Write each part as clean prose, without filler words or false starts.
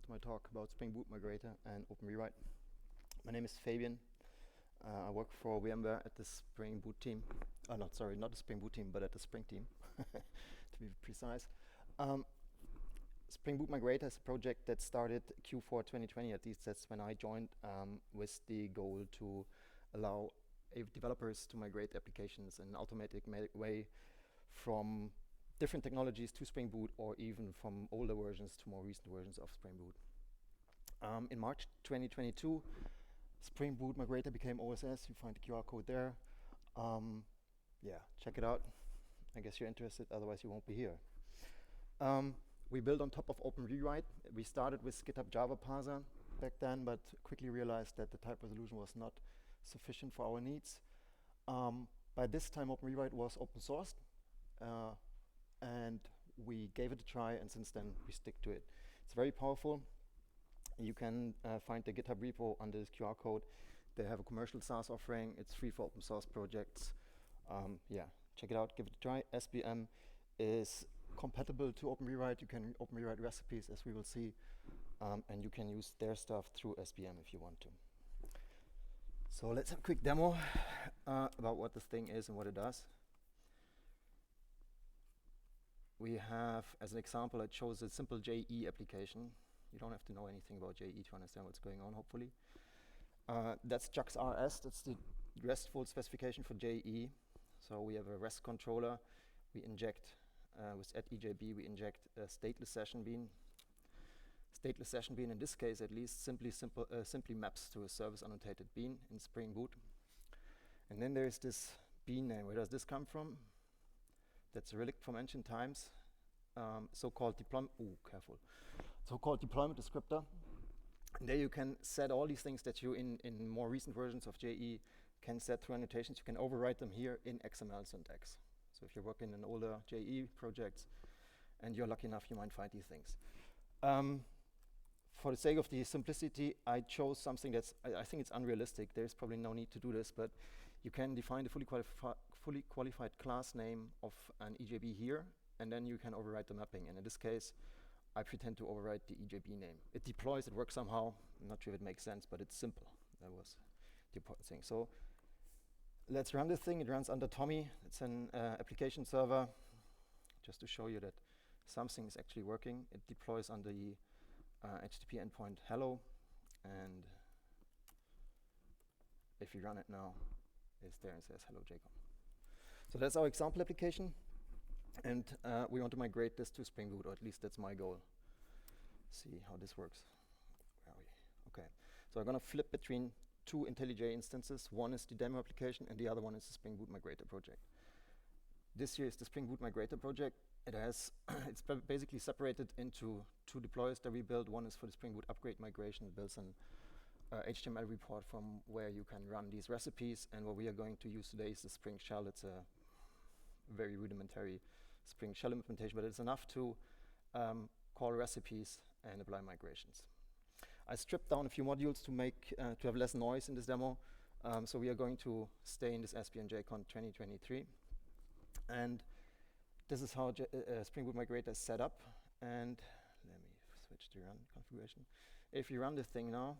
to my talk about Spring Boot Migrator and OpenRewrite. My name is Fabian. I work for VMware at the Spring Boot team. Not the Spring Boot team, but at the Spring team, to be precise. Spring Boot Migrator is a project that started Q4 2020, at least that's when I joined, with the goal to allow developers to migrate applications in an automatic way from different technologies to Spring Boot, or even from older versions to more recent versions of Spring Boot. In March 2022, Spring Boot Migrator became OSS. You find the QR code there. Yeah, check it out. I guess you're interested, otherwise you won't be here. We built on top of OpenRewrite. We started with GitHub Java parser back then, but quickly realized that the type resolution was not sufficient for our needs. By this time, OpenRewrite was open sourced, and we gave it a try, and since then we stick to it. It's very powerful. You can find the GitHub repo under this QR code. They have a commercial SaaS offering. It's free for open source projects. Yeah, check it out, give it a try. SBM is compatible to OpenRewrite. You can OpenRewrite recipes, as we will see, and you can use their stuff through SBM if you want to. So let's have a quick demo about what this thing is and what it does. We have, as an example, I chose a simple JE application. You don't have to know anything about JE to understand what's going on, hopefully. That's JAX-RS, that's the RESTful specification for JE. So we have a REST controller. We inject, with @EJB, we inject a stateless session bean. Stateless session bean, in this case at least, simply maps to a service annotated bean in Spring Boot. And then there's this bean name. Where does this come from? That's a relic from ancient times, so-called deployment descriptor. And there you can set all these things that you, in more recent versions of JE, can set through annotations. You can overwrite them here in XML syntax. So if you're working in older JE projects and you're lucky enough, you might find these things. For the sake of the simplicity, I chose something that's, I think it's unrealistic. There's probably no need to do this, but you can define the fully qualified class name of an EJB here, and then you can overwrite the mapping. And in this case, I pretend to overwrite the EJB name. It deploys, it works somehow. I'm not sure if it makes sense, but it's simple. That was the important thing. So let's run this thing. It runs under Tommy. It's an application server, just to show you that something is actually working. It deploys on the HTTP endpoint hello, and if you run it now, it's there and says hello JCON. So that's our example application, and we want to migrate this to Spring Boot, or at least that's my goal. See how this works. Where are we? Okay, so I'm going to flip between two IntelliJ instances. One is the demo application, and the other one is the Spring Boot Migrator project. This here is the Spring Boot Migrator project. It has, it's basically separated into two deploys that we built. One is for the Spring Boot upgrade migration. It builds an HTML report from where you can run these recipes. And what we are going to use today is the Spring Shell. It's a very rudimentary Spring Shell implementation, but it's enough to call recipes and apply migrations. I stripped down a few modules to make to have less noise in this demo. So we are going to stay in this Abonniere JAVAPRO 2023. And this is how Spring Boot Migrator is set up. And let me switch to run configuration. If you run this thing now,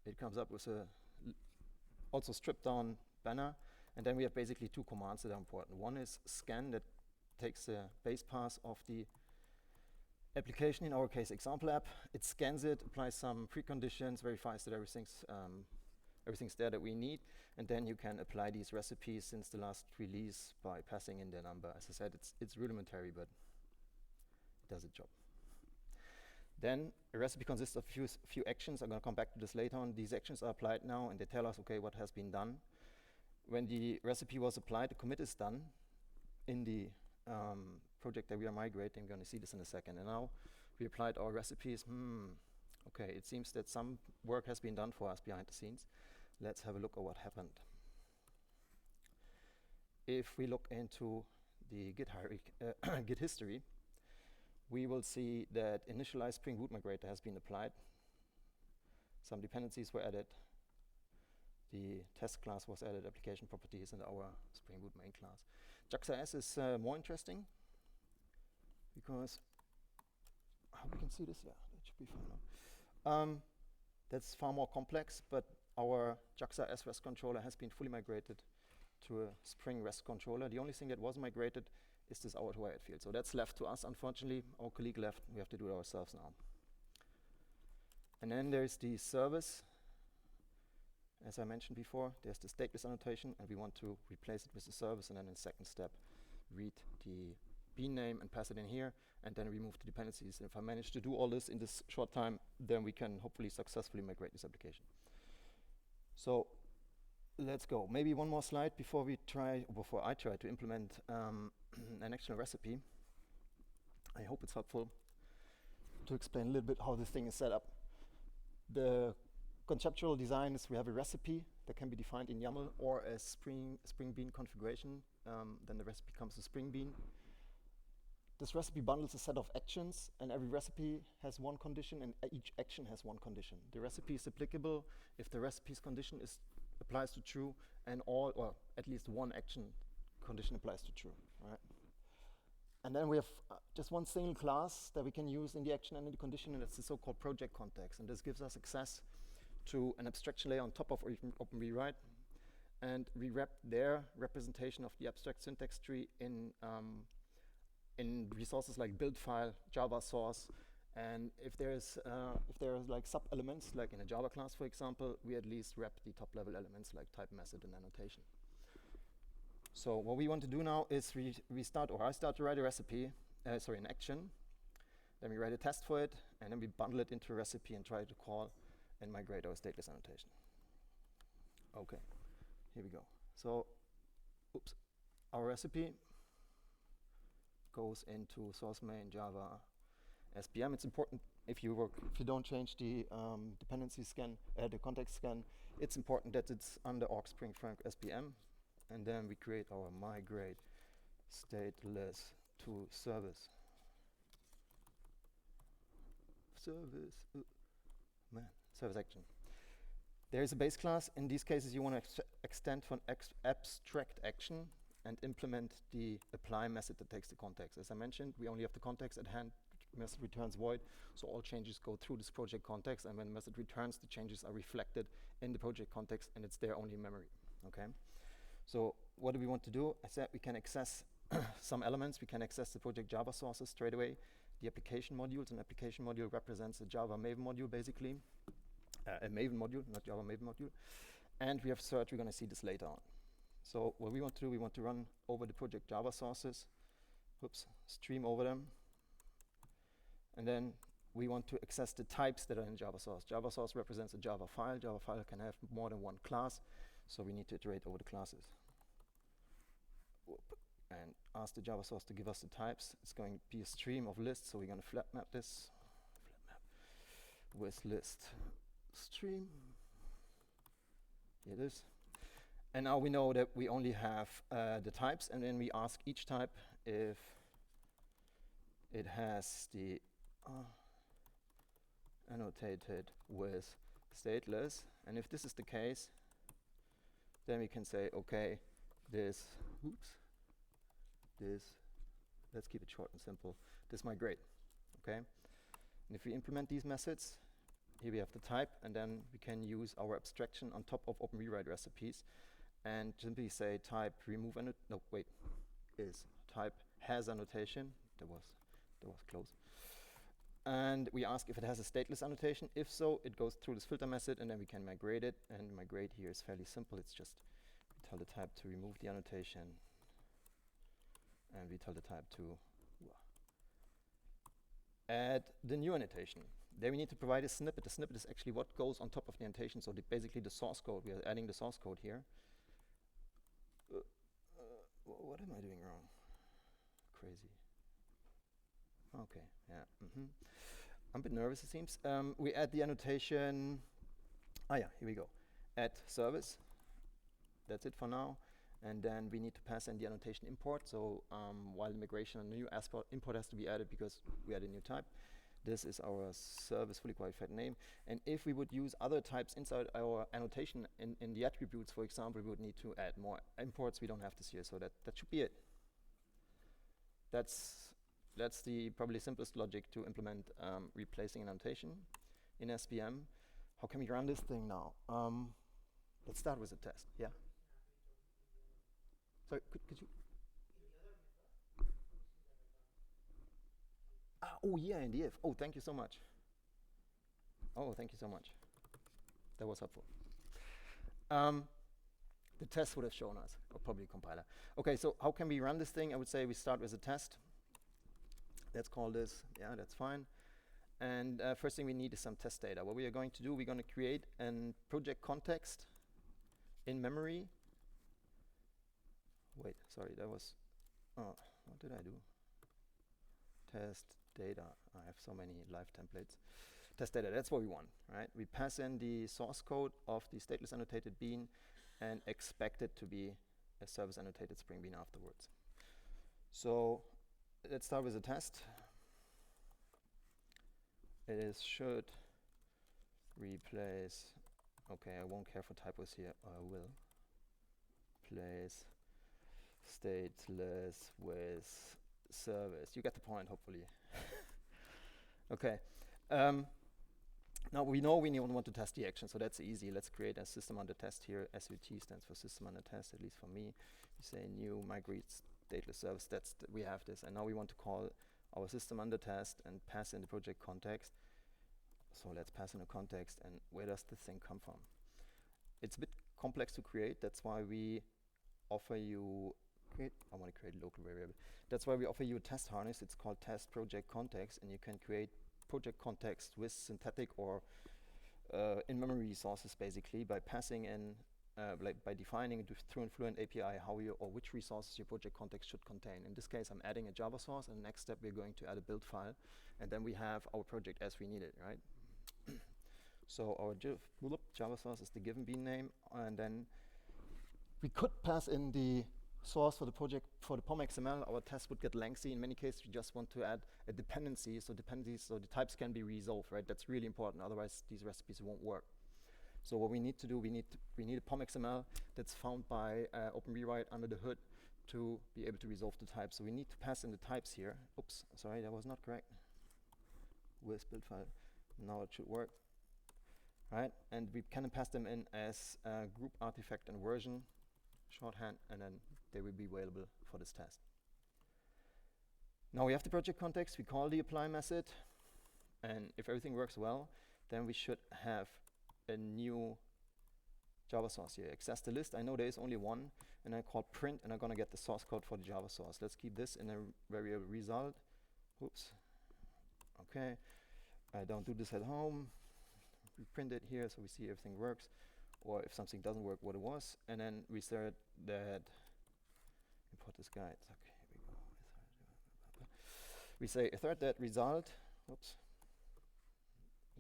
it comes up with a also stripped down banner. And then we have basically two commands that are important. One is scan, that takes the base path of the application, in our case example app. It scans it, applies some preconditions, verifies that everything's there that we need, and then you can apply these recipes since the last release by passing in their number. As I said, it's rudimentary, but it does its job. Then a recipe consists of few actions. I'm going to come back to this later on. These actions are applied now, and they tell us, okay, what has been done. When the recipe was applied, the commit is done in the project that we are migrating. We're going to see this in a second. And now we applied our recipes. Okay, it seems that some work has been done for us behind the scenes. Let's have a look at what happened. If we look into the Git history, we will see that initialized Spring Boot Migrator has been applied. Some dependencies were added. The test class was added, application properties, and our Spring Boot main class. JAX-RS is more interesting because I hope you can see this. Yeah, that should be fine now. That's far more complex, but our JAXA S REST controller has been fully migrated to a Spring REST controller. The only thing that was migrated is this out-wired field. So that's left to us, unfortunately. Our colleague left. We have to do it ourselves now. And then there's the service. As I mentioned before, there's the stateless annotation, and we want to replace it with the service, and then in the second step, read the bean name and pass it in here, and then remove the dependencies. And if I manage to do all this in this short time, then we can hopefully successfully migrate this application. So let's go. Maybe one more slide before I try to implement an actual recipe. I hope it's helpful to explain a little bit how this thing is set up. The conceptual design is we have a recipe that can be defined in YAML or a Spring Bean configuration. Then the recipe becomes a Spring Bean. This recipe bundles a set of actions, and every recipe has one condition, and each action has one condition. The recipe is applicable if the recipe's condition applies to true, and all, or at least one action condition applies to true, right? And then we have just one single class that we can use in the action and in the condition, and that's the so-called project context. And this gives us access to an abstraction layer on top of OpenRewrite, and we wrap their representation of the abstract syntax tree in resources like build file, Java source, and if there are like sub-elements, like in a Java class, for example, we at least wrap the top-level elements like type, method, and annotation. So what we want to do now is I start to write a recipe, an action, then we write a test for it, and then we bundle it into a recipe and try to call and migrate our stateless annotation. Okay, here we go. So, our recipe goes into source main Java SPM. It's important if you don't change the dependency scan, the context scan, it's important that it's under org Spring Frank SPM, and then we create our migrate stateless to service. Service action. There is a base class. In these cases, you want to extend for an abstract action and implement the apply method that takes the context. As I mentioned, we only have the context at hand. Method returns void, so all changes go through this project context, and when the method returns, the changes are reflected in the project context, and it's there only in memory. Okay. So what do we want to do? I said we can access some elements. We can access the project Java sources straight away. The application modules. An application module represents a Java Maven module, basically. A Maven module, not Java Maven module. And we have search. We're going to see this later on. So what we want to do, we want to run over the project Java sources. Stream over them. And then we want to access the types that are in Java source. Java source represents a Java file. Java file can have more than one class. So we need to iterate over the classes. And ask the Java source to give us the types. It's going to be a stream of lists, so we're going to flat map this. With list stream. Here it is. And now we know that we only have the types, and then we ask each type if it has the annotated with stateless. And if this is the case, then we can say, okay, let's keep it short and simple, this migrate, okay? And if we implement these methods, here we have the type, and then we can use our abstraction on top of OpenRewrite recipes, and simply say type remove is type has annotation. That was close. And we ask if it has a stateless annotation. If so, it goes through this filter method, and then we can migrate it. And migrate here is fairly simple. It's just we tell the type to remove the annotation, and we tell the type to add the new annotation. There we need to provide a snippet. The snippet is actually what goes on top of the annotation. So basically the source code. We are adding the source code here. What am I doing wrong? Crazy. Okay, yeah. I'm a bit nervous, it seems. We add the annotation. Here we go. Add service. That's it for now. And then we need to pass in the annotation import. So while the migration, a new import has to be added because we add a new type. This is our service fully qualified name. And if we would use other types inside our annotation in the attributes, for example, we would need to add more imports. We don't have this here, so that should be it. That's that's the probably simplest logic to implement replacing an annotation in SVM. How can we run this thing now? Let's start with a test. Yeah. Sorry, could you? Oh yeah, in the if. Oh, thank you so much. Oh, thank you so much. That was helpful. The test would have shown us, or probably compiler. Okay, so how can we run this thing? I would say we start with a test. Let's call this, yeah, that's fine. And first thing we need is some test data. What we are going to do, we're going to create a project context in memory. Wait, sorry, that was, oh, what did I do? Test data. I have so many live templates. Test data, that's what we want, right? We pass in the source code of the stateless annotated bean and expect it to be a service annotated Spring Bean afterwards. So let's start with a test. It is should replace, okay, I won't care for typos here, I will. Place stateless with service. You get the point, hopefully. Okay. Now we know we want to test the action, so that's easy. Let's create a system under test here. SUT stands for system under test, at least for me. You say new migrate stateless service. We have this, and now we want to call our system under test and pass in the project context. So let's pass in a context, and where does this thing come from? It's a bit complex to create. That's why we offer you I want to create a local variable. That's why we offer you a test harness. It's called test project context, and you can create project context with synthetic or in-memory resources basically by passing in, by defining through Fluent API how you or which resources your project context should contain. In this case, I'm adding a Java source, and the next step we're going to add a build file, and then we have our project as we need it, right? So our Java source is the given bean name, and then we could pass in the source for the project for the POM XML. Our test would get lengthy. In many cases, we just want to add a dependency, so the types can be resolved, right? That's really important. Otherwise, these recipes won't work. So what we need to do, we need a POM XML that's found by OpenRewrite under the hood to be able to resolve the types. So we need to pass in the types here. Oops, sorry, that was not correct. Where's build file? Now it should work, right? And we can pass them in as group artifact and version shorthand, and then they will be available for this test. Now we have the project context, we call the apply method, and if everything works well, then we should have a new Java source here. Access the list, I know there is only one, and I call print, and I'm gonna get the source code for the Java source. Let's keep this in a variable result. Oops, okay, I don't do this at home. We print it here so we see everything works, or if something doesn't work, what it was, and then we assert that import this guide. Okay, here we go. We say assert that result, oops,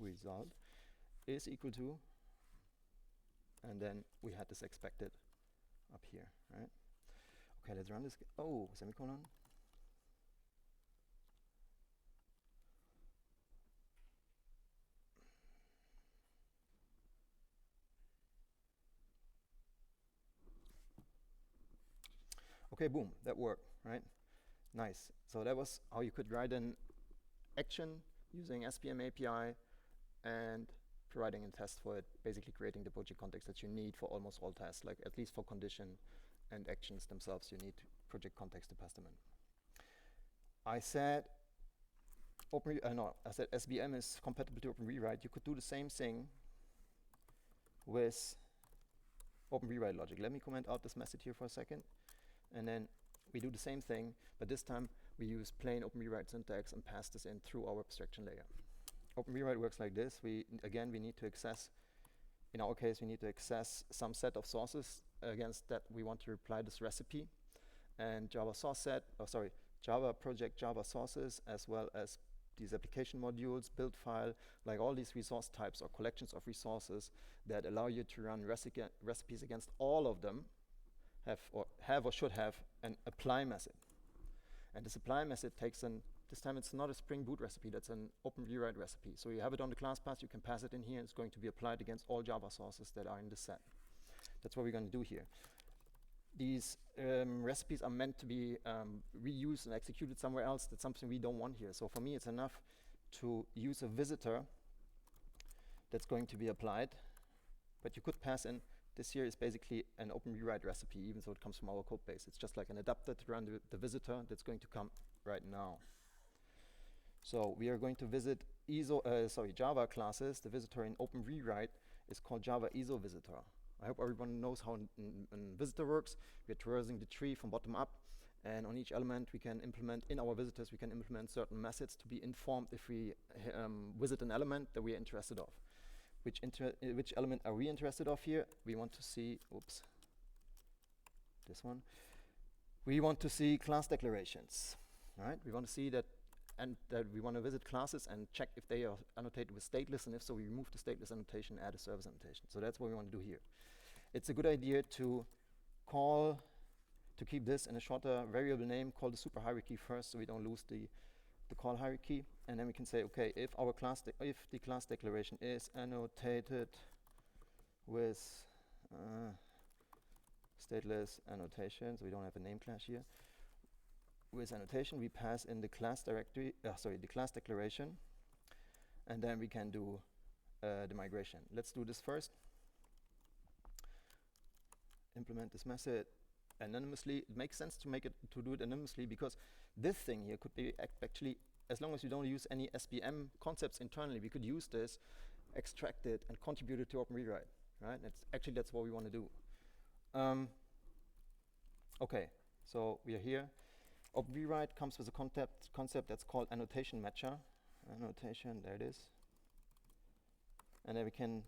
result is equal to, and then we had this expected up here, right? Okay, let's run this. Oh, semicolon. Okay, boom, that worked, right? Nice. So that was how you could write an action using SVM API and providing a test for it, basically creating the project context that you need for almost all tests, like at least for condition and actions themselves, you need project context to pass them in. I said SVM is compatible to OpenRewrite. You could do the same thing with OpenRewrite logic. Let me comment out this message here for a second. And then we do the same thing, but this time we use plain OpenRewrite syntax and pass this in through our abstraction layer. OpenRewrite works like this. We need to access, in our case, we need to access some set of sources against that we want to apply this recipe. And Java source set, Java project Java sources, as well as these application modules, build file, like all these resource types or collections of resources that allow you to run recipes against all of them, have or should have an apply method. And this apply method takes this time it's not a Spring Boot recipe, that's an OpenRewrite recipe. So you have it on the class path, you can pass it in here, it's going to be applied against all Java sources that are in the set. That's what we're going to do here. these recipes are meant to be reused and executed somewhere else. That's something we don't want here. So for me, it's enough to use a visitor that's going to be applied. But you could pass in, this here is basically an OpenRewrite recipe, even though it comes from our code base. It's just like an adapter to run the visitor that's going to come right now. So we are going to visit Java classes. The visitor in OpenRewrite is called Java ISO visitor. I hope everyone knows how a visitor works. We're traversing the tree from bottom up, and on each element we can implement, in our visitors, we can implement certain methods to be informed if we visit an element that we are interested of. Which element are we interested of here? We want to see, oops, this one. We want to see class declarations, right? We want to see that, and that we want to visit classes and check if they are annotated with stateless, and if so, we remove the stateless annotation, add a service annotation. So that's what we want to do here. It's a good idea to keep this in a shorter variable name, call the super hierarchy first, so we don't lose the call hierarchy, and then we can say, okay, if the class declaration is annotated with stateless annotation, so we don't have a name class here. With annotation, we pass in the class directory, the class declaration, and then we can do the migration. Let's do this first. Implement this method anonymously. It makes sense to do it anonymously, because this thing here could be actually, as long as you don't use any SBM concepts internally, we could use this, extract it, and contribute it to OpenRewrite, right? That's what we want to do. Okay, so we are here. OpenRewrite comes with a concept that's called annotation matcher. Annotation, there it is. And then we can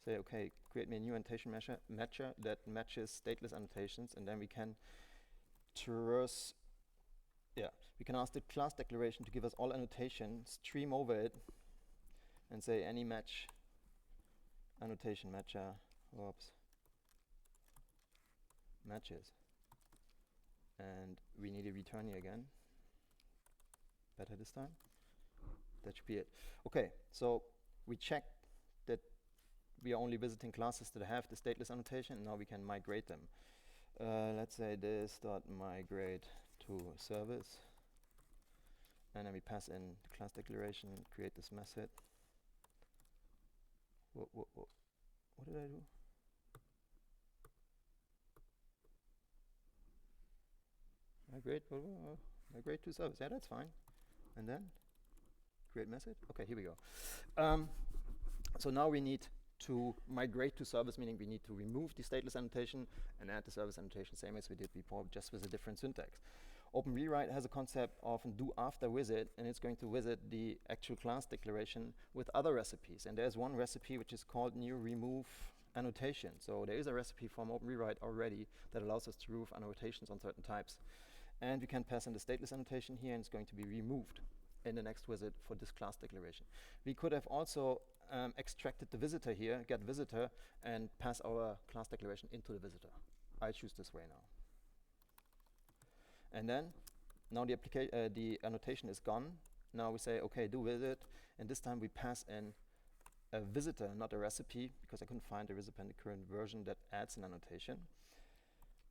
say, okay, create me a new annotation matcher that matches stateless annotations, and then we can traverse, we can ask the class declaration to give us all annotations, stream over it, and say any match annotation matcher, matches. And we need a return here again. Better this time. That should be it. Okay, so we check that we are only visiting classes that have the stateless annotation, and now we can migrate them. Let's say this dot migrate to service, and then we pass in the class declaration, create this method. What did I do? Migrate to service. Yeah, that's fine. And then create method. Okay, here we go. So now we need to migrate to service, meaning we need to remove the stateless annotation and add the service annotation, same as we did before, just with a different syntax. OpenRewrite has a concept of a do after visit, and it's going to visit the actual class declaration with other recipes. And there's one recipe which is called new remove annotation. So there is a recipe from OpenRewrite already that allows us to remove annotations on certain types. And we can pass in the stateless annotation here, and it's going to be removed in the next visit for this class declaration. We could have also extracted the visitor here, get visitor, and pass our class declaration into the visitor. I choose this way now. And then, now the annotation is gone. Now we say, okay, do visit, and this time we pass in a visitor, not a recipe, because I couldn't find a recipe in the current version that adds an annotation.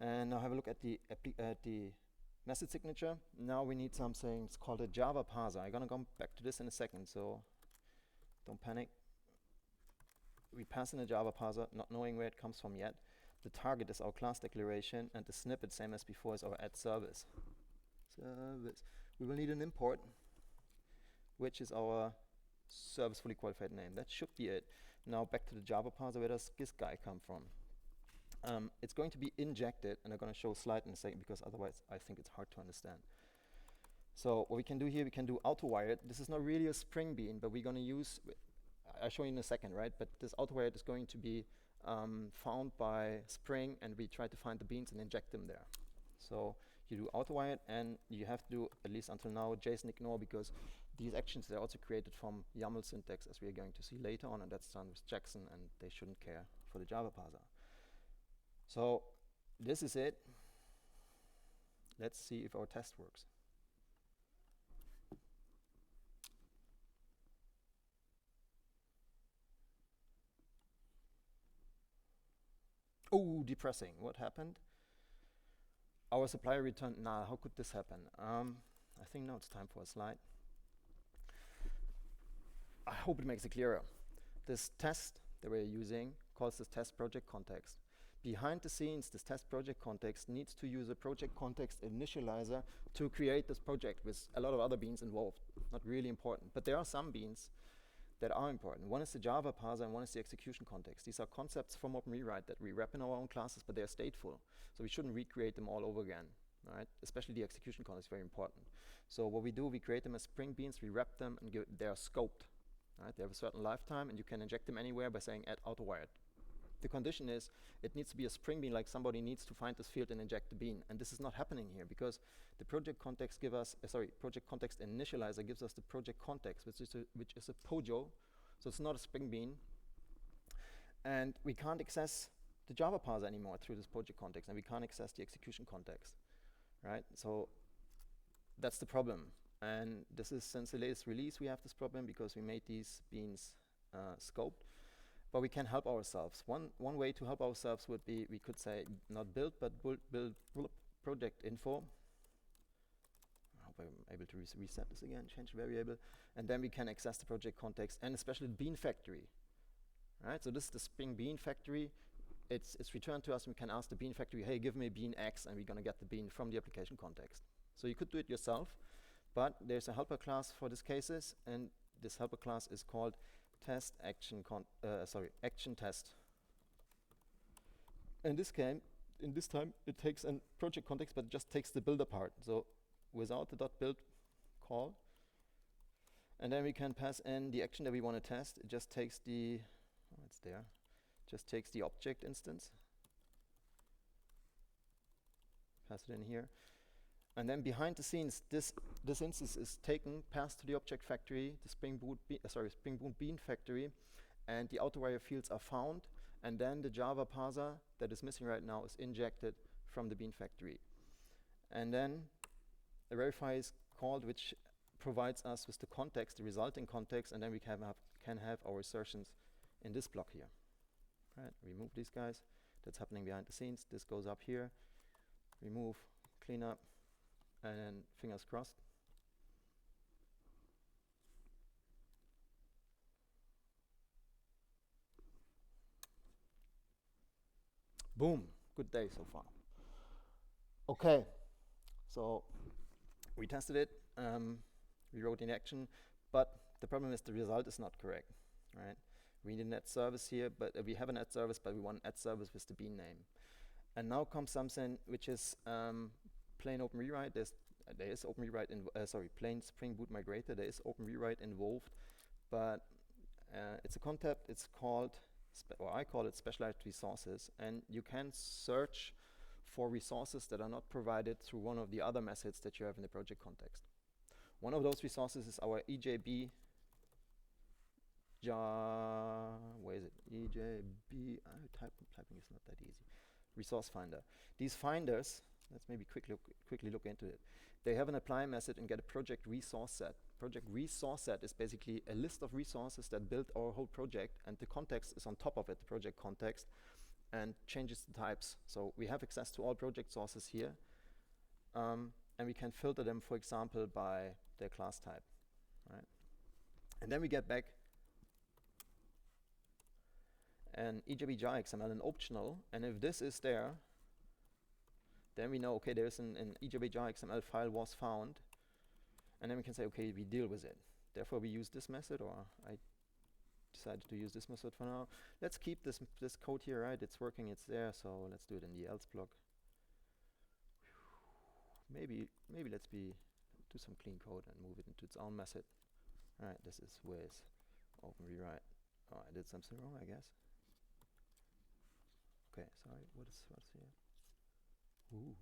And now have a look at the method signature. Now we need something, it's called a Java parser. I'm gonna come back to this in a second, so don't panic. We pass in a Java parser, not knowing where it comes from yet. The target is our class declaration, and the snippet, same as before, is our add service. We will need an import, which is our service fully qualified name. That should be it. Now back to the Java parser. Where does this guy come from? It's going to be injected, and I'm going to show a slide in a second, because otherwise I think it's hard to understand. So what we can do here, we can do auto-wired. This is not really a Spring Bean, but we're going to use, I'll show you in a second, right? But this auto-wired is going to be found by Spring, and we try to find the beans and inject them there. So you do auto-wired, and you have to do, at least until now, JSON ignore, because these actions, they're also created from YAML syntax, as we are going to see later on, and that's done with Jackson, and they shouldn't care for the Java parser. So this is it. Let's see if our test works. Oh, depressing. What happened? Our supplier returned null. How could this happen? I think now it's time for a slide. I hope it makes it clearer. This test that we're using calls this test project context. Behind the scenes, this test project context needs to use a project context initializer to create this project with a lot of other beans involved. Not really important, but there are some beans that are important. One is the Java parser and one is the execution context. These are concepts from OpenRewrite that we wrap in our own classes, but they're stateful. So we shouldn't recreate them all over again, right? Especially the execution context is very important. So what we do, we create them as Spring Beans, we wrap them, and they are scoped, right? They have a certain lifetime, and you can inject them anywhere by saying add auto-wired. The condition is it needs to be a Spring Bean, like somebody needs to find this field and inject the bean. And this is not happening here because the project context project context initializer gives us the project context, which is a POJO, so it's not a Spring Bean. And we can't access the Java parser anymore through this project context, and we can't access the execution context, right? So that's the problem. And this is since the latest release we have this problem because we made these beans scoped. But we can help ourselves. One way to help ourselves would be, we could say, not build, but build project info. I hope I'm able to reset this again, change variable. And then we can access the project context, and especially the bean factory. Right? So this is the Spring Bean factory. It's returned to us, and we can ask the bean factory, hey, give me bean X, and we're going to get the bean from the application context. So you could do it yourself, but there's a helper class for these cases, and this helper class is called action test. In this time, it takes a project context, but it just takes the builder part. So without the .build call, and then we can pass in the action that we want to test. It just takes the, just takes the object instance, pass it in here. And then behind the scenes, this instance is taken, passed to the object factory, the Spring Boot Bean factory, and the auto-wire fields are found, and then the Java parser that is missing right now is injected from the bean factory. And then a verify is called, which provides us with the context, the resulting context, and then we can have our assertions in this block here. Right? Remove these guys. That's happening behind the scenes. This goes up here. Remove, clean up. And then fingers crossed. Boom, good day so far. Okay, so we tested it, we wrote in action, but the problem is the result is not correct, right? We need an add service here, but we have an add service, but we want an add service with the bean name. And now comes something which is plain OpenRewrite. There is OpenRewrite plain Spring Boot Migrator. There is OpenRewrite involved, but it's a concept. It's called, or I call it, specialized resources. And you can search for resources that are not provided through one of the other methods that you have in the project context. One of those resources is our EJB. Where is it? EJB. Typing is not that easy. Resource finder. These finders, let's maybe quickly look into it. They have an apply method and get a project resource set. Project resource set is basically a list of resources that build our whole project, and the context is on top of it, the project context, and changes the types. So we have access to all project sources here, and we can filter them, for example, by their class type, right? And then we get back an EJB jar XML, an optional, and if this is there, then we know, okay, there's an EJB jar XML file was found, and then we can say, okay, we deal with it. Therefore, we use this method, or I decided to use this method for now. Let's keep this code here, right? It's working, it's there, so let's do it in the else block. Maybe let's do some clean code and move it into its own method. All right, this is with OpenRewrite. Oh, I did something wrong, I guess. Okay, sorry, what's here? Ooh.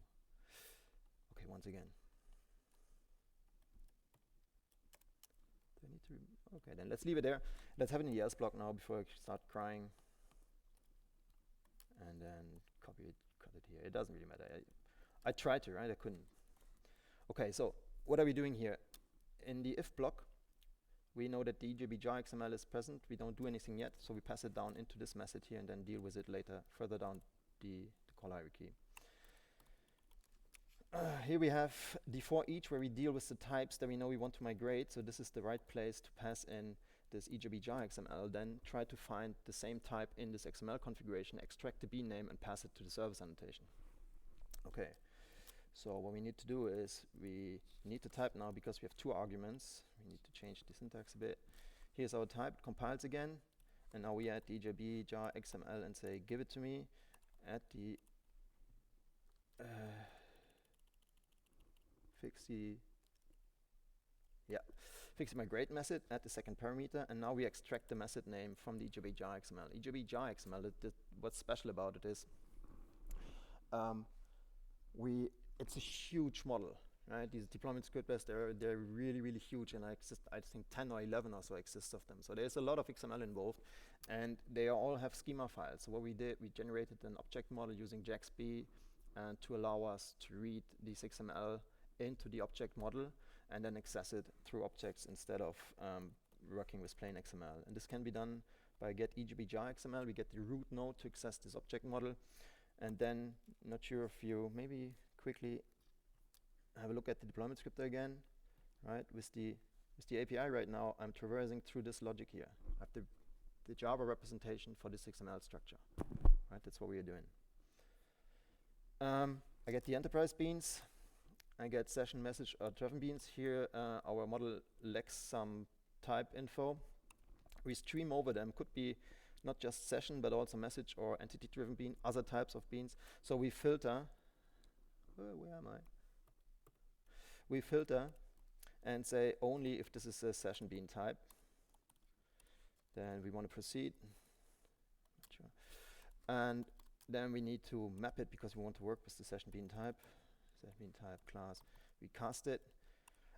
Okay, once again. Do I need to? Okay, then let's leave it there. Let's have it in the else block now before I start crying. And then cut it here. It doesn't really matter. I tried to, right? I couldn't. Okay, so what are we doing here? In the if block, we know that the EJB jar XML is present. We don't do anything yet, so we pass it down into this method here and then deal with it later, further down the call hierarchy. Here we have the for each, where we deal with the types that we know we want to migrate. So this is the right place to pass in this EJB jar XML, then try to find the same type in this XML configuration, extract the bean name, and pass it to the service annotation. Okay, so what we need to do is we need to type now, because we have 2 arguments. We need to change the syntax a bit. Here's our type, it compiles again, and now we add the EJB jar XML and say give it to me. Add the fix the migrate method, add the second parameter, and now we extract the method name from the EJB jar XML. EJB jar XML, what's special about it is it's a huge model, right? These deployment scripts, they're really, really huge, and I think 10 or 11 or so exist of them. So there's a lot of XML involved, and they all have schema files. So what we did, we generated an object model using JAXB to allow us to read this XML into the object model and then access it through objects instead of working with plain XML. And this can be done by get EJB jar XML. We get the root node to access this object model, and then, not sure if you maybe quickly have a look at the deployment script again, right? With the API right now, I'm traversing through this logic here. I have the Java representation for this XML structure, right? That's what we are doing. I get the enterprise beans. I get session message or driven beans. Here, our model lacks some type info. We stream over them. Could be not just session, but also message or entity driven bean, other types of beans. So we filter. Where am I? We filter and say only if this is a session bean type. Then we want to proceed. Not sure. And then we need to map it because we want to work with the session bean type. Session bean type class. We cast it.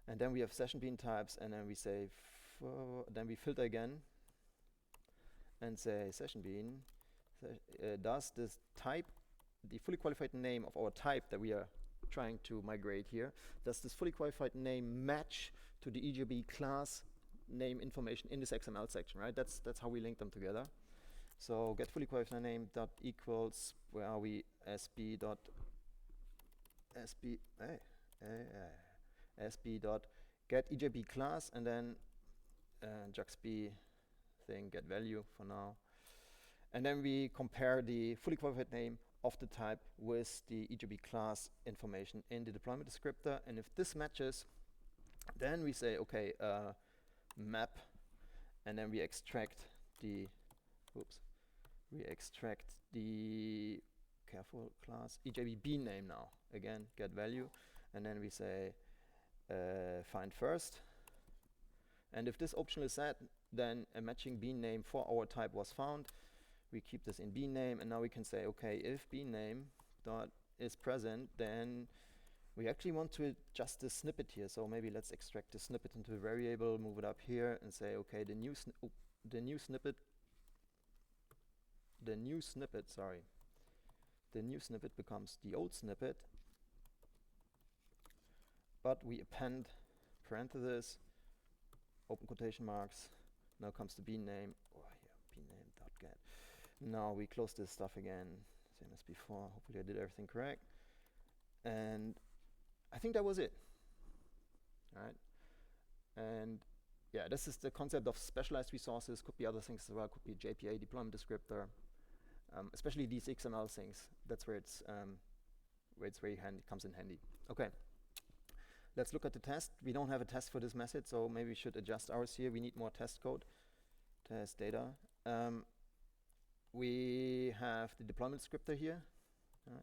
And then we have session bean types, and then we say, then we filter again and say session bean. Does this type, the fully qualified name of our type that we are trying to migrate here, does this fully qualified name match to the EJB class name information in this XML section, right? That's how we link them together. So get fully qualified name dot equals, where are we? sb dot get EJB class, and then JAXB thing get value for now. And then we compare the fully qualified name of the type with the EJB class information in the deployment descriptor. And if this matches, then we say, okay, map, and then we extract the, careful, class EJB bean name now. Again, get value, and then we say find first. And if this option is set, then a matching bean name for our type was found. We keep this in bean name, and now we can say, okay, if bean name dot is present, then we actually want to adjust the snippet here. So maybe let's extract the snippet into a variable, move it up here, and say, okay, the new snippet becomes the old snippet, but we append parentheses, open quotation marks. Now comes the bean name. Oh, here, bean name dot get. Now we close this stuff again, same as before. Hopefully I did everything correct. And I think that was it. All right. And yeah, this is the concept of specialized resources. Could be other things as well. Could be JPA deployment descriptor. Especially these XML things. That's where it's very handy. Comes in handy. Okay. Let's look at the test. We don't have a test for this method, so maybe we should adjust ours here. We need more test code. Test data. We have the deployment descriptor here.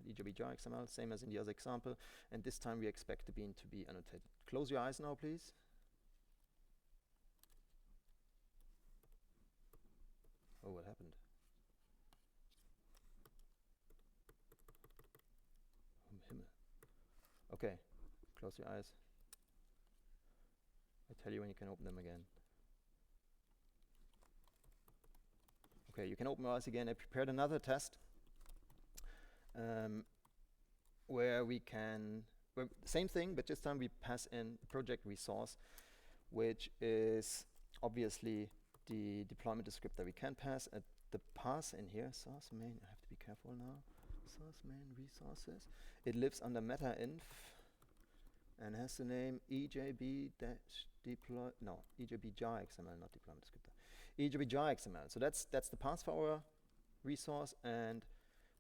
EJB jar XML, same as in the other example. And this time we expect the bean to be annotated. Close your eyes now, please. Oh, what happened? Okay, close your eyes. I tell you when you can open them again. Okay, you can open your eyes again. I prepared another test where we can, same thing, but this time we pass in a project resource, which is obviously the deployment descriptor. We can pass at the pass in here. Source main, I have to be careful now. Resource main resources. It lives under meta-inf and has the name EJB-deploy, no, EJB jar XML, not deployment descriptor. EJB jar XML. So that's the path for our resource, and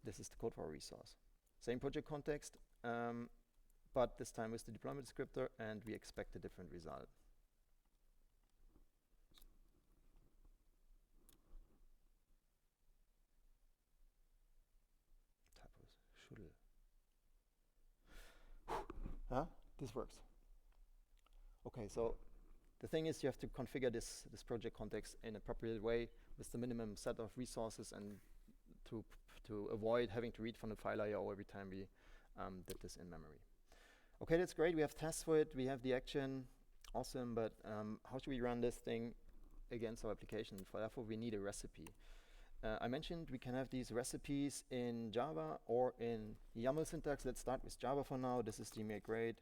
this is the code for our resource. Same project context, but this time with the deployment descriptor, and we expect a different result. Huh? This works. Okay, so the thing is you have to configure this project context in an appropriate way with the minimum set of resources, and to avoid having to read from the file IO every time we did this in memory. Okay, that's great. We have tests for it. We have the action. Awesome, but how should we run this thing against our application? Therefore, we need a recipe. I mentioned we can have these recipes in Java or in YAML syntax. Let's start with Java for now. This is the migrate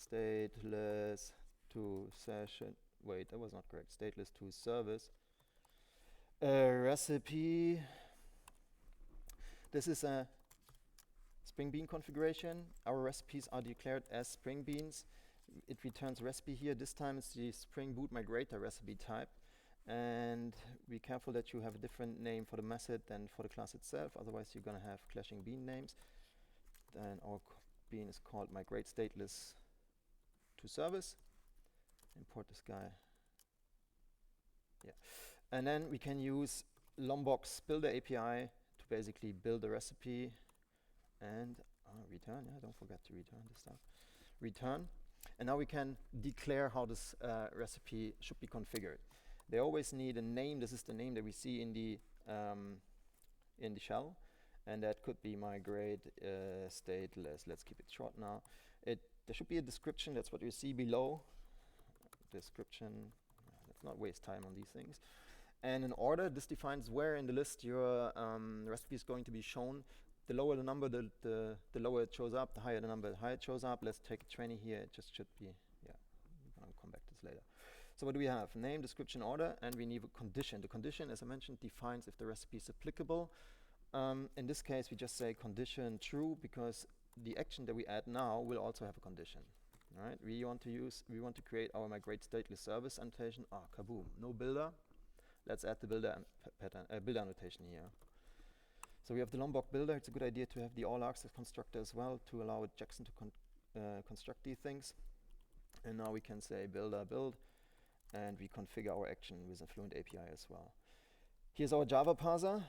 stateless to session. Wait, that was not correct. Stateless to service. Recipe. This is a Spring Bean configuration. Our recipes are declared as Spring Beans. It returns recipe here. This time it's the Spring Boot Migrator recipe type. And be careful that you have a different name for the method than for the class itself, otherwise you're going to have clashing bean names. Then our bean is called migrate stateless to service. Import this guy. Yeah. And then we can use Lombok's builder API to basically build a recipe and return. Yeah, don't forget to return this stuff. Return. And now we can declare how this recipe should be configured. They always need a name. This is the name that we see in the shell, and that could be migrate stateless. Let's keep it short now. There should be a description. That's what you see below. Description. Let's not waste time on these things. And an order. This defines where in the list your recipe is going to be shown. The lower the number, the lower it shows up. The higher the number, the higher it shows up. Let's take 20 here. It just should be. Yeah, I'll come back to this later. So what do we have? Name, description, order, and we need a condition. The condition, as I mentioned, defines if the recipe is applicable. In this case, we just say condition true, because the action that we add now will also have a condition. All right? We want to create our migrate stateless service annotation. Kaboom! No builder. Let's add the builder builder annotation here. So we have the Lombok builder. It's a good idea to have the all access constructor as well to allow Jackson to construct these things. And now we can say builder build. And we configure our action with a Fluent API as well. Here's our Java parser.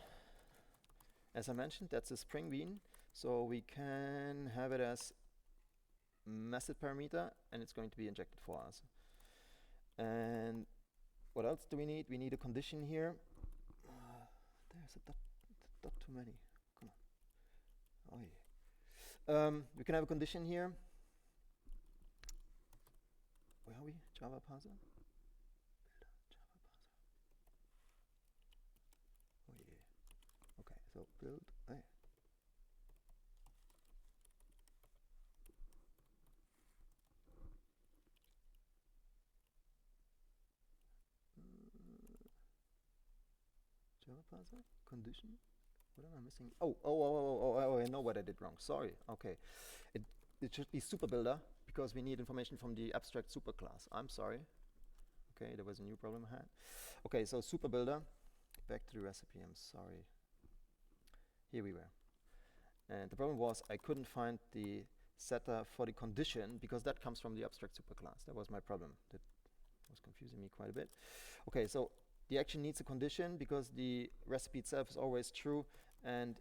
As I mentioned, that's a Spring Bean. So we can have it as method parameter, and it's going to be injected for us. And what else do we need? We need a condition here. There's a dot too many. Come on. Oh yeah. We can have a condition here. Where are we? Java parser. So build. Java parser condition. What am I missing? Oh! I know what I did wrong. Sorry. Okay, it should be super builder because we need information from the abstract superclass. I'm sorry. Okay, there was a new problem I had. Okay, so super builder. Back to the recipe. I'm sorry. Here we were. And the problem was I couldn't find the setter for the condition because that comes from the abstract superclass. That was my problem. That was confusing me quite a bit. Okay, so the action needs a condition because the recipe itself is always true, and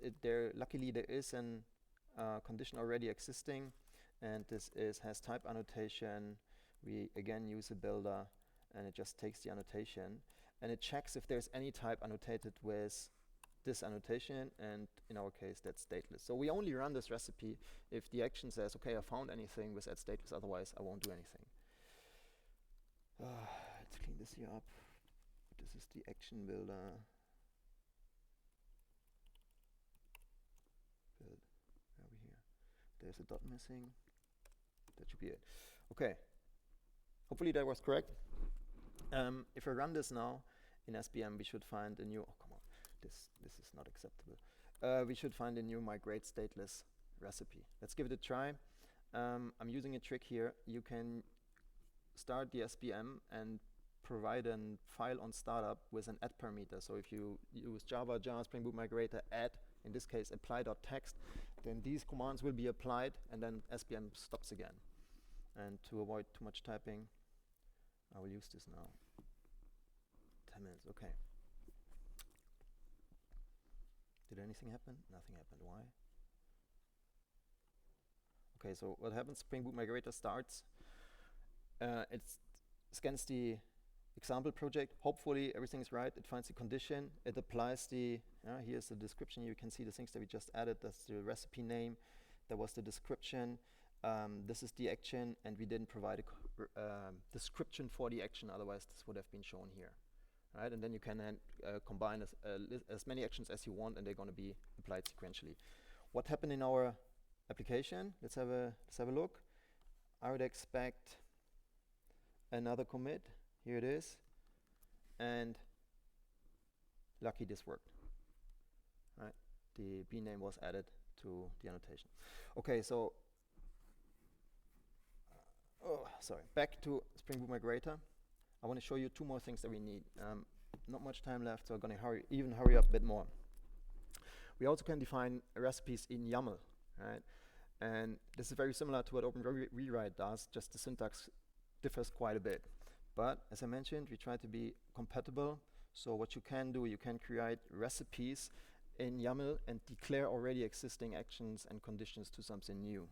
luckily there is an condition already existing, and this has type annotation. We again use a builder, and it just takes the annotation, and it checks if there's any type annotated with this annotation, and in our case that's stateless. So we only run this recipe if the action says, okay, I found anything with that stateless, otherwise I won't do anything. Let's clean this here up. This is the action builder. Build. Where are we here? There's a dot missing. That should be it. Okay. Hopefully that was correct. If I run this now in SBM, we should find a new. Oh, come on. This is not acceptable. we should find a new migrate stateless recipe. Let's give it a try. I'm using a trick here. You can start the SPM and provide a file on startup with an add parameter. So if you use Java, Spring Boot Migrator, add, in this case apply.text, then these commands will be applied and then SPM stops again. And to avoid too much typing, I will use this now. 10 minutes, okay. Did anything happen? Nothing happened. Why? Okay, so what happens? Spring Boot Migrator starts. It scans the example project. Hopefully everything is right. It finds the condition. It applies the, here's the description. You can see the things that we just added. That's the recipe name. That was the description. This is the action, and we didn't provide a description for the action. Otherwise, this would have been shown here. Right? And then you can combine as many actions as you want, and they're going to be applied sequentially. What happened in our application? Let's have a look. I would expect another commit. Here it is, and lucky this worked. Right? The B name was added to the annotation. Okay, so back to Spring Boot Migrator. I want to show you two more things that we need. Not much time left, so I'm going to hurry up a bit more. We also can define recipes in YAML, right? And this is very similar to what OpenRewrite does, just the syntax differs quite a bit. But as I mentioned, we try to be compatible. So what you can do, you can create recipes in YAML and declare already existing actions and conditions to something new.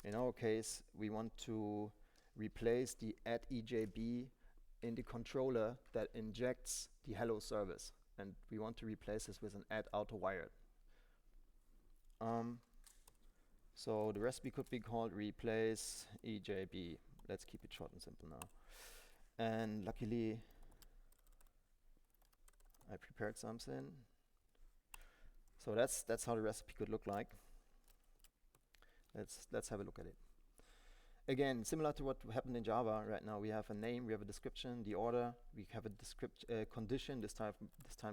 In our case, we want to replace the add EJB in the controller that injects the hello service. And we want to replace this with an add auto-wired. So the recipe could be called replace EJB. Let's keep it short and simple now. And luckily, I prepared something. So that's how the recipe could look like. Let's have a look at it. Again, similar to what happened in Java right now, we have a name, we have a description, the order, we have a condition. This time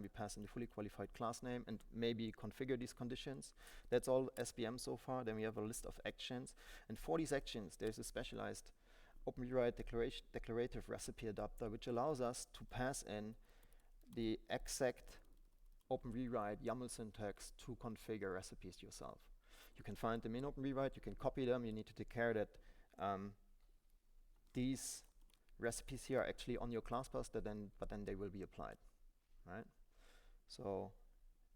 we pass in the fully qualified class name and maybe configure these conditions. That's all SPM so far. Then we have a list of actions, and for these actions, there's a specialized OpenRewrite declarative recipe adapter, which allows us to pass in the exact OpenRewrite YAML syntax to configure recipes yourself. You can find them in OpenRewrite, you can copy them. You need to take care that these recipes here are actually on your class bus, but then they will be applied, right? So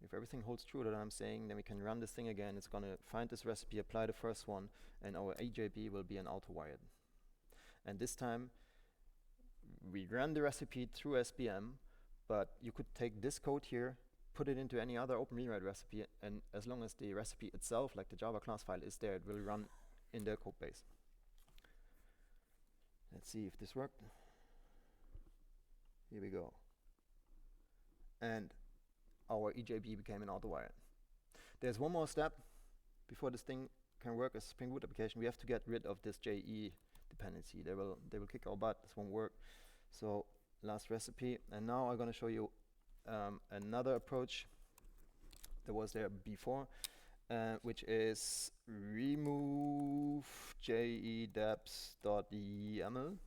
if everything holds true that I'm saying, then we can run this thing again. It's going to find this recipe, apply the first one, and our EJB will be an auto-wired. And this time, we run the recipe through SPM, but you could take this code here, put it into any other OpenRewrite recipe, and as long as the recipe itself, like the Java class file, is there, it will run in their code base. Let's see if this worked. Here we go. And our EJB became an auto-wired. There's one more step before this thing can work as a Spring Boot application. We have to get rid of this JE dependency. They will kick our butt. This won't work. So last recipe, and now I'm going to show you another approach that was there before, which is remove jedebs.yaml.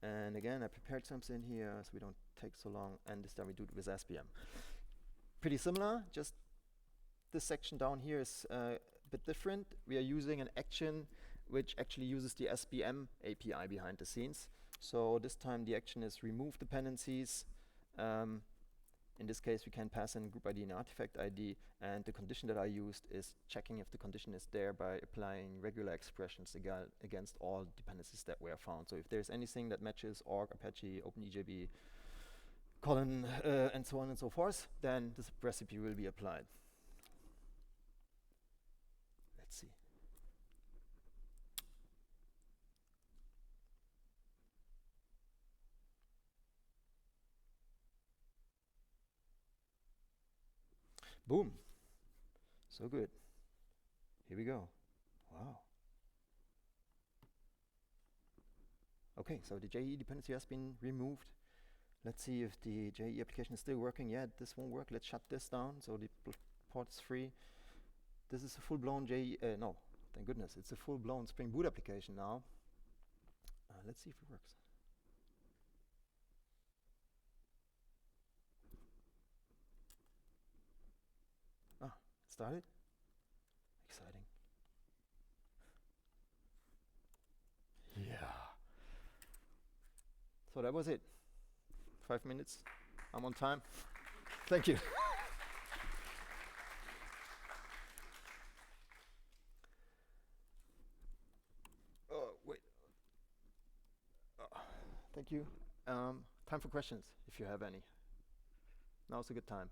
And again, I prepared something here so we don't take so long, and this time we do it with SPM. Pretty similar, just this section down here is a bit different. We are using an action which actually uses the SPM API behind the scenes. So this time the action is remove dependencies. In this case, we can pass in group ID and artifact ID, and the condition that I used is checking if the condition is there by applying regular expressions against all dependencies that were found. So if there's anything that matches org, Apache, OpenEJB, colon, and so on and so forth, then this recipe will be applied. Let's see. Boom. So good. Here we go. Wow. Okay, so the JE dependency has been removed. Let's see if the JE application is still working. Yeah, this won't work. Let's shut this down. So the support is free. This is a full-blown no, thank goodness, it's a full-blown Spring Boot application now. Let's see if it works. Ah, it started. Exciting. Yeah. So that was it. 5 minutes. I'm on time. Thank you. Oh, wait. Thank you. Time for questions, if you have any. Now's a good time.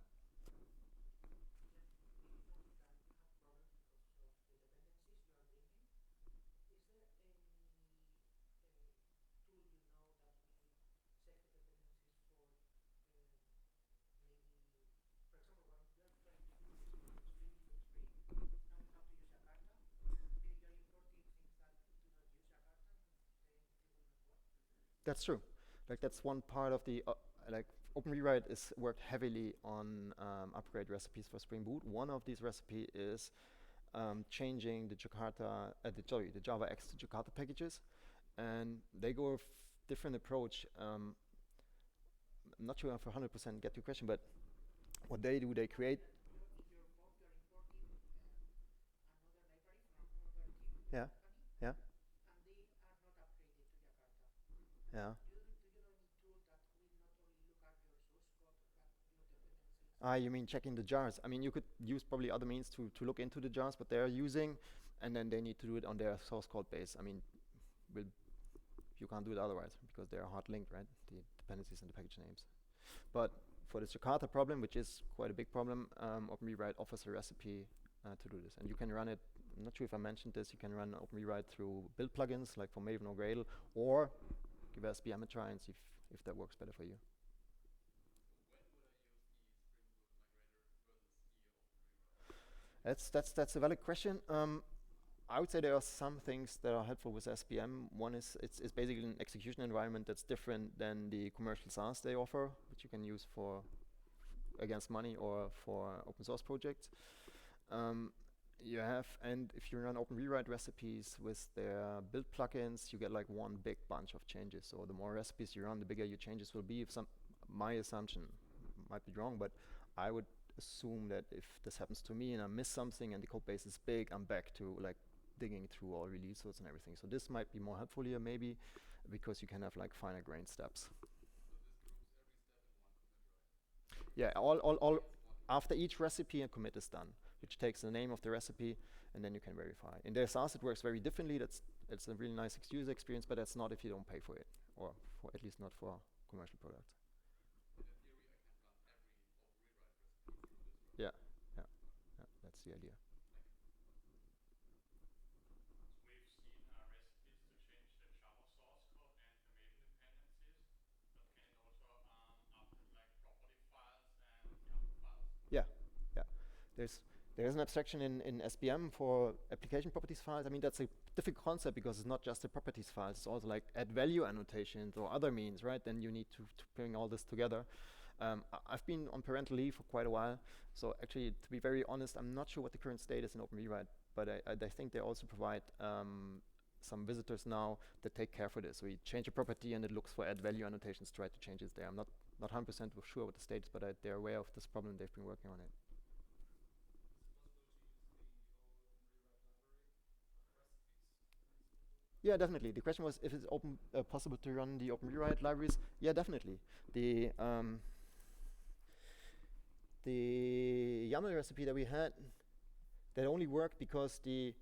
That's true. Like that's one part of the like OpenRewrite is worked heavily on upgrade recipes for Spring Boot. One of these recipes is changing the Jakarta, the JavaX to Jakarta packages, and they go a different approach. I'm not sure if I 100% get your question, but what they do, they create. Yeah, yeah, yeah. Ah, you mean checking the jars? I mean, you could use probably other means to look into the jars, but they're using, and then they need to do it on their source code base. I mean, you can't do it otherwise because they are hard linked, right? The dependencies and the package names. But for this Jakarta problem, which is quite a big problem, OpenRewrite offers a recipe to do this, and you can run it. I'm not sure if I mentioned this. You can run OpenRewrite through build plugins like for Maven or Gradle, or give SPM a try and see if that works better for you. That's a valid question. I would say there are some things that are helpful with SPM. One is it's basically an execution environment that's different than the commercial SaaS they offer, which you can use for against money or for open source projects. You have, and if you run OpenRewrite recipes with their build plugins, you get like one big bunch of changes. So the more recipes you run, the bigger your changes will be. My assumption might be wrong, but I would assume that if this happens to me and I miss something and the code base is big, I'm back to like digging through all release notes and everything. So this might be more helpful here maybe because you can have like finer grained steps. Yeah, all after each recipe a commit is done, which takes the name of the recipe and then you can verify. In their SaaS it works very differently. It's a really nice user experience, but that's not if you don't pay for it, or for at least not for commercial products. Yeah, yeah, yeah, that's the idea. Yeah, yeah. There's an abstraction in SPM for application properties files. I mean, that's a difficult concept because it's not just the properties files. It's also like add value annotations or other means, right? Then you need to bring all this together. I've been on parental leave for quite a while, so actually, to be very honest, I'm not sure what the current state is in OpenRewrite, but I think they also provide some visitors now that take care for this. So you change a property and it looks for add value annotations, try to change it there. I'm not 100% sure what the state is, but they're aware of this problem. They've been working on it. Yeah, definitely. The question was if it's possible to run the OpenRewrite libraries. Yeah, definitely. The YAML recipe that we had, that only worked because I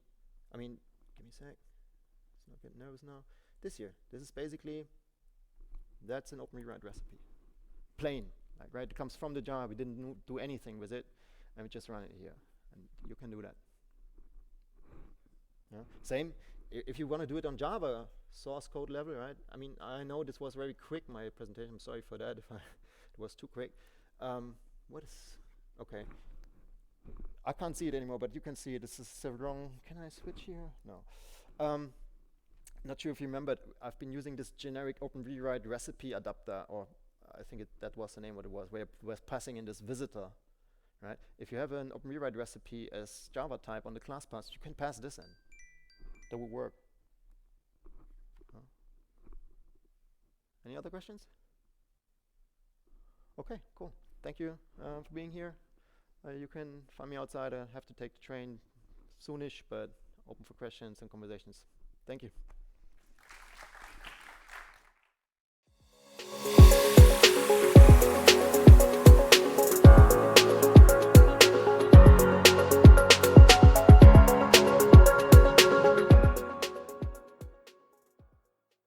mean, give me a sec. Let's not get nervous now. This is basically, that's an OpenRewrite recipe. Plain, like, right? It comes from the jar. We didn't do anything with it, and we just run it here. And you can do that. Yeah. Same, if you want to do it on Java source code level, right? I mean, I know this was very quick, my presentation. I'm sorry for that if it was too quick. What is, okay. I can't see it anymore, but you can see it. This is wrong. Can I switch here? No. Not sure if you remember, I've been using this generic OpenRewrite recipe adapter, or I think that was the name what it was, where it was passing in this visitor right? If you have an OpenRewrite recipe as Java type on the class path, you can pass this in. That will work. Any other questions? Okay, cool. Thank you for being here. You can find me outside. I have to take the train soonish, but open for questions and conversations. Thank you.